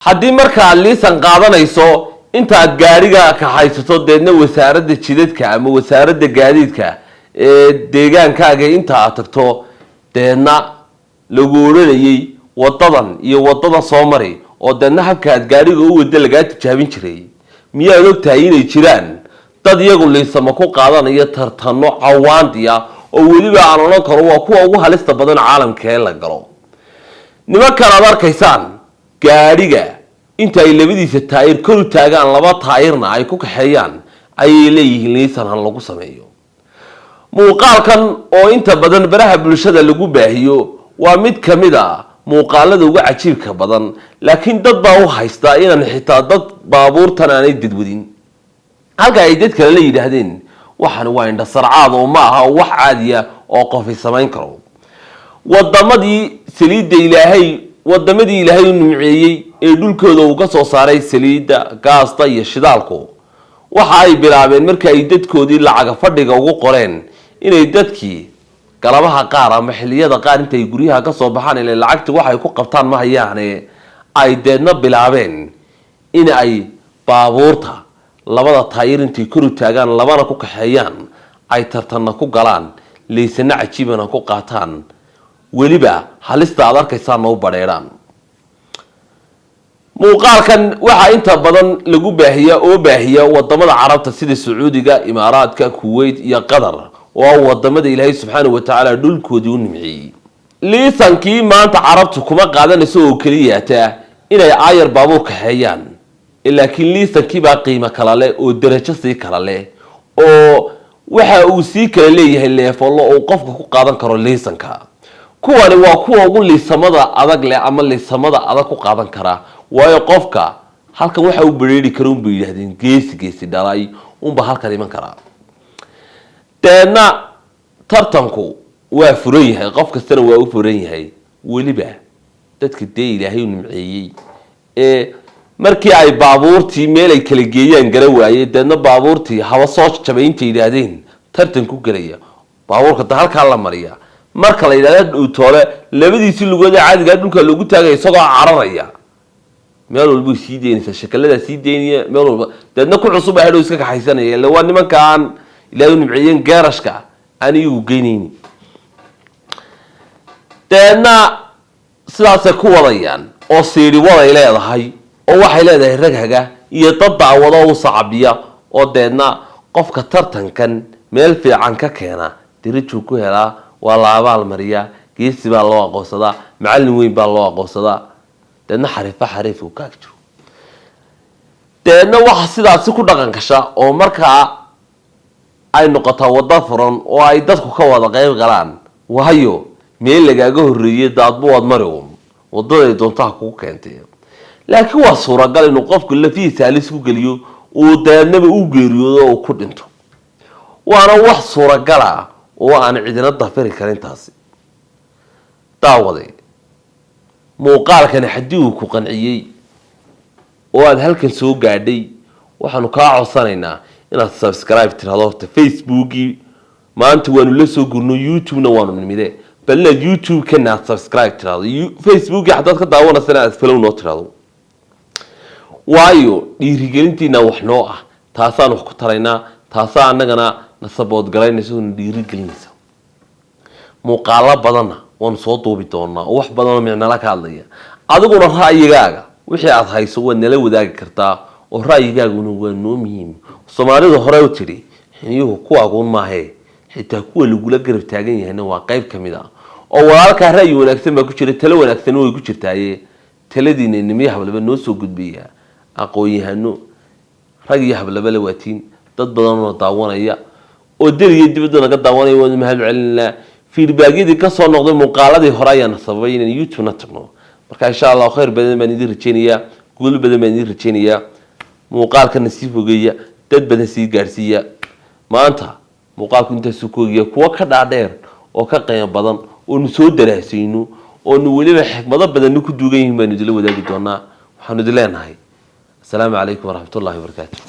haddii markaa liisan qaadanayso intaad gaariga ka haysato deedna wasaaradda jidadka ama wasaaradda gaadiidka ee deegaankaaga inta aad tagto deedna lagu oranayay wadadan iyo wadadan soo mari oo deedna habka aad gaariga u wada laga tijaabin jiray miyaad ogtahay inay jiraan dad iyagu liisama ku qaadanaya tartano cawaandiya oo weliba aan oran karo waa kuwa ugu halista badan caalamka ee la galo nimankan aad arkaysaan gaariga inta ay labadiisa taayir kor u taagaan laba taayirna ay ku kaxeeyaan ay leeyihiin liisan han lagu sameeyo muuqaalkan oo inta badan baraha bulshada lagu baahiyo waa mid kamid ah muuqaalada ugu cajiibka badan laakiin dad baa u haysta inaan xitaa dad baabuurtan aanay dadwadin halka ay dad kale la yiraahdeen waxaan waa indha sarcaad oo ma aha wax caadi ah oo qof samayn karo wadamadii saliida ilaahay uu nimceeyay ee dhulkooda uu ka soo saaray saliida gaasta iyo shidaalku waxa ay bilaabeen markii ay dadkoodii lacag fadhiga ugu qoreen inay dadkii galabaha qaar ama xilliyada qaar intay guryaha ka soo baxaan ilaa lacagta waxay ku qabtaan ma hayaane ay deedna bilaabeen in ay baabuurta labada taayir intay kor u taagaan labana ku kaxeeyaan ay tartanna ku galaan leysana cajiibana ku qaataan weliba halista aad arkaysaan oo bareeraan muuqaalkan waxa inta badan lagu baahiya wadamada carabta sida Sacuudiga, Imaaraadka, Kuwait iyo Qatar oo wadamada Ilaahay subhanahu wa ta'ala dhulkoodii u nimciyay liisankii maanta carabtu kuma qaadanayso oo kaliya taa inay aayar baabuur ka hayaan laakiin liisankii baa qiimo kala leh oo darajo si kala leh oo waxa uu si kala leeyahay leefalo oo qofka ku qaadan karo liisanka kuwani waa kuwa ugu liisamada adag leh ama liisamada adag ku qaadan kara waayo qofka halkan waxa uu bareeri karo uu yiraahdeen geesi dhalay ba halkan iman kara deena tartanku waa furan yahay qof kastana waa u furan yahay weliba dadka Ilaahay uu nimceeyay ee markii ay baabuurtii meel ay kala geeyaan gara waayay deena baabuurtii hawa soo jabaynta yiraahdeen tartanku galaya baabuurka halka la mariya marka la yiraahdo uu toole labadiisi lugood caadiga dhulka lagu taagay isagoo cararaya meel walba sii deynaysa shakalada sii deynaya meel walba dadna ku cusub ay iska kaxaysanaya la waa nimankan Ilaahay nimceeyeen gaarashka aan iyu geynayni dadna sidaas ku wadayaan oo siiri waday leedahay oo waxay leedahay ragaga iyo dad daawado oo sacabiya oo dadna qofka tartankan meel fiican ka keena dirijo ku helaa waa la abaal mariya geesi baa loo aqoonsadaa macallin weyn baa loo aqoonsadaa dadna xariif uu ka jiro dadna waxa sidaas ku dhaqan gasha oo markaa ay noqoto wada furan oo ay dadku ka wada qayb galaan waayo meel lagaaga horeeyay daadbu wad mariyo wadada doonta ku keentay laakiin waa suuragal inuu qofku lafiisa halis ku galiyo oo dadnaba u geeriyoodo oo ku dhinto waana wax suuragal ah oo aan cidina dafiri karin taasi daawaday muuqaalkan hadii uu ku qanciyay oo aad halkan soo gaadhay waxaanu ka codsanaynaa inaad subscribe tiraado Facebook maanta waanu la soo gurno YouTube na waanu nimide balna YouTube kana subscribe tiraado Facebook hadda ka daawanaysan aad follow noo tiraado waayo dhiirigelintiina wax noo ah taasaan wax ku taraynaa taasaan anagana nasabood galaynayso dhiirigelinaysa muuqaala badan waan soo duubi doonaa wax badan oo micnala ka hadlaya adiguna raayigaaga wixii aad hayso waa nala wadaagi kartaa oo raayigaagu waa noo muhiim Soomaalidu hore u tiri xiniyuhu ku aqoon maahe xitaa kuwa lagu la garab taagan yahay waa qayb kamid ah oo walaalka raay wanaagsan ba ku jira talo wanaagsan oo ay ku jirtaaye taladiina nimiyaha walba noo soo gudbiya aqoon-yahano rag iyo hablaba la waatiin dad badan oo daawanaya oo dariye dibadda naga daawanaya waa mahad celinaa feedback-yadii ka soo noqday muuqaaladii hore ayaan sababay in YouTube na tagno marka insha Allah khayr badan baan idin rajeynayaa guul badan baan idin rajeynayaa muuqaalkan si fogeeya dad badan si gaarsiiya maanta muuqaalku inta soo koogiya kuwa ka dhaadheer oo ka qiimo badan oo soo daraasayno oo waliba xikmado badan ku duugan yihiin baan idin la wadaagi doonaa waxaan idin leenahay السلام عليكم ورحمة الله وبركاته